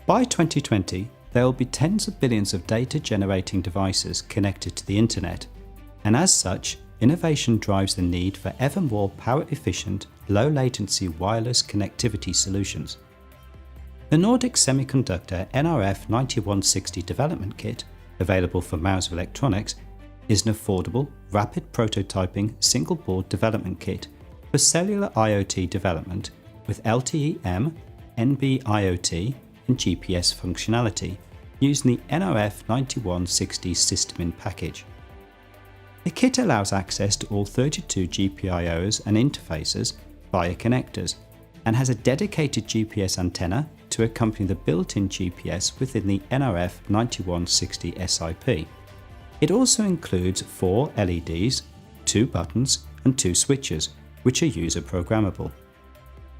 By 2020, there will be tens of billions of data-generating devices connected to the internet, and as such, innovation drives the need for ever more power-efficient, low-latency wireless connectivity solutions. The Nordic Semiconductor nRF9160 development kit, available from Mouser Electronics, is an affordable, rapid prototyping single-board development kit for cellular IoT development with lte-m, NB-IoT, and GPS functionality using the nRF9160 system-in package. The kit allows access to all 32 GPIOs and interfaces via connectors and has a dedicated GPS antenna to accompany the built-in GPS within the nRF9160 SiP. It also includes 4 LEDs, 2 buttons and 2 switches, which are user programmable.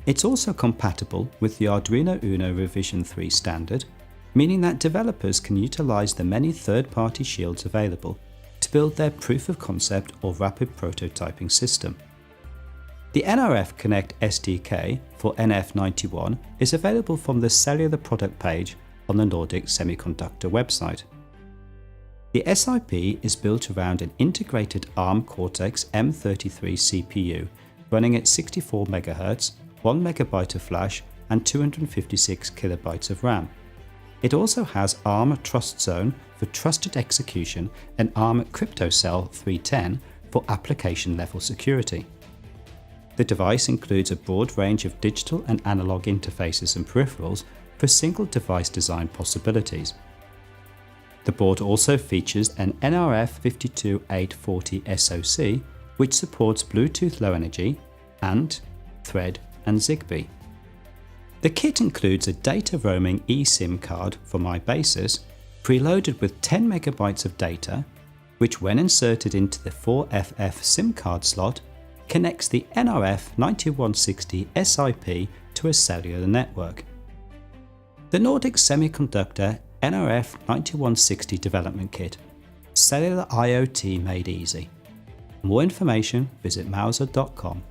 It's also compatible with the Arduino Uno Revision 3 standard, meaning that developers can utilize the many third-party shields available to build their proof of concept or rapid prototyping system. The NRF Connect SDK for NF91 is available from the cellular product page on the Nordic Semiconductor website. The SiP is built around an integrated ARM Cortex-M33 CPU running at 64 MHz, 1 MB of flash and 256 KB of RAM. It also has ARM Trust Zone for trusted execution and ARM CryptoCell 310 for application level security. The device includes a broad range of digital and analog interfaces and peripherals for single device design possibilities. The board also features an nRF52840 SoC which supports Bluetooth Low Energy and Thread and Zigbee. The kit includes a data roaming eSIM card from iBasis, preloaded with 10 MB of data, which when inserted into the 4FF SIM card slot, connects the nRF9160 SiP to a cellular network. The Nordic Semiconductor nRF9160 development kit, cellular IoT made easy. For more information, visit mouser.com.